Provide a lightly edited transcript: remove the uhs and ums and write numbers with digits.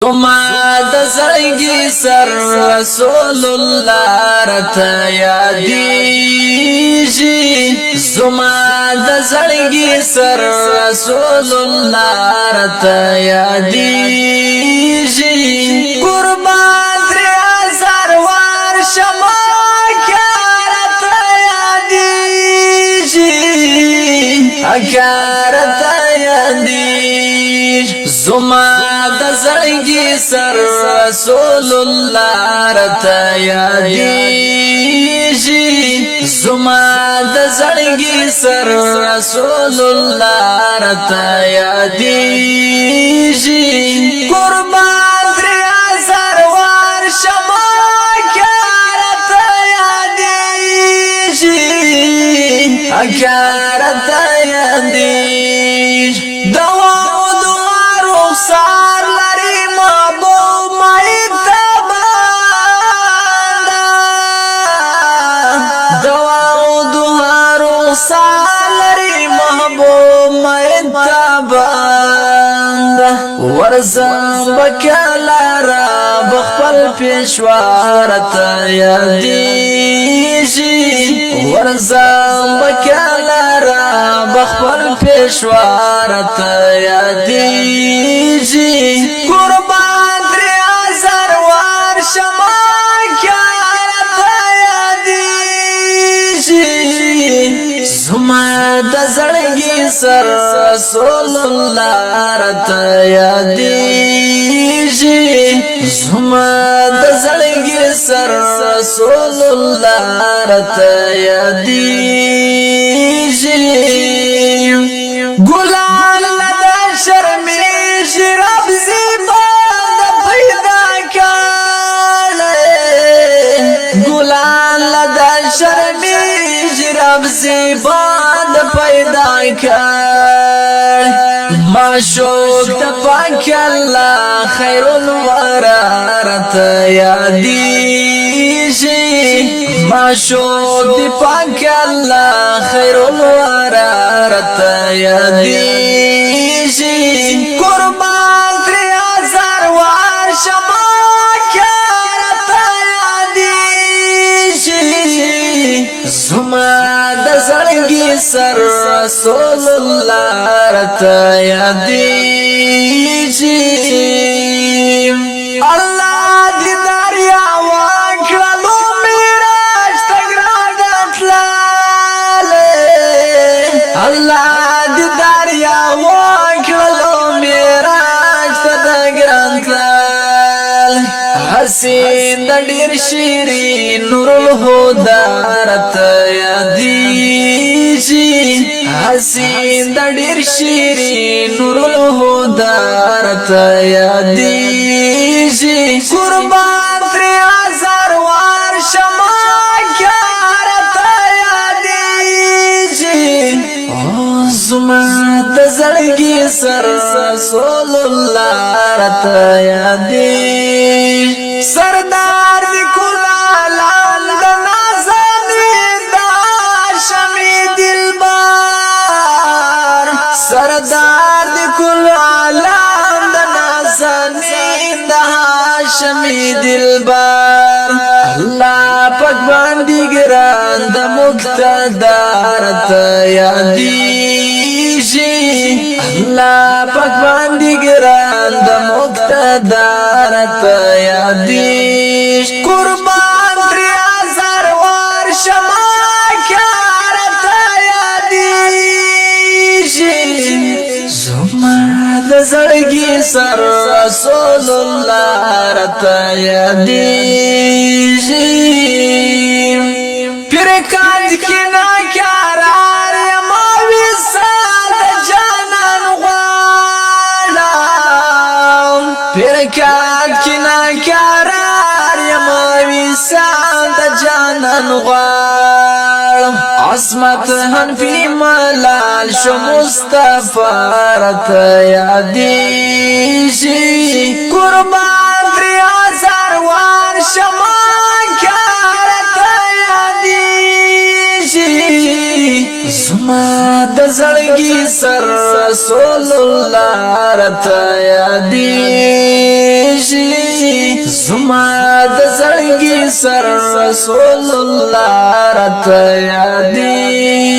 زما د زړګي سر رسول الله رته یادېږي زما د زړګي سر رسول الله رته یادېږي قربان ترې هزار وار شمه رته یادېږي رته یادېږي زما د زړګي سر رسول الله رته یادېږي زما د زړګي سر رسول الله رته یادېږي قربان ترې هزار وار شمه رته یادېږي رته یادېږي سار لري محبوب مهتباندا دوا او دوهارو سار لري محبوب مهتباندا ورزم بکلارا بخپل پیشوارت یادېږي ورزم بکلارا بخپل پیشوارت یادېږي قربان ترې هزار وار شمه رته یادېږي زما د زړګي سر رسول الله رته یادېږي زما د زړګي سر رسول الله رته یادېږي ګلان لدا شرمېږي رب زیبان پیدا کړی ګلان لدا شرمېږي رب زیبان پیدا کړی معشوق د پاک الله خیر الورى رته یادېږي معشوق د پاک الله خیر الورى رته یادېږي قربان ترې هزار وار شمه رته یادېږي زما د زړګي سر رسول الله رته یادېږي الله دې دریا وکړلو میراج ته ګران تللی الله دې دریا وکړلو میراج ته ګران تللی حسین د ډېر شیرین نور الهدى رته یادېږي حسین د ډېر شیرین نور الهدى رته یادېږي قربان ترې هزار وار شمه رته یادېږي زما د زړګي سر رسول الله رته یادېږي سردار دی کل عالم د نازنین د هاشمي دلبر سردار دی کل عالم د نازنین د هاشمي دلبر الله پاک باندې ګران د مقتدر ته یادېږي الله پاک باندې ګران د مقتدر ته یادېږي قربان ترې هزار وار شمه رته یادېږي زما د زړګي سر رسول الله رته یادېږي پیر کاند کې ناکرار یم وصال د جانان غواړم پیر کاند کې ناکرار یم وصال د جانان غواړم عصمت حنفی ملال شو مصطفی رته یادېږي قربان ترې هزار وار شمه رته یادېږي زما د زړګي سر رسول الله رته یادېږي زما د زړګي سر رسول الله رات یادي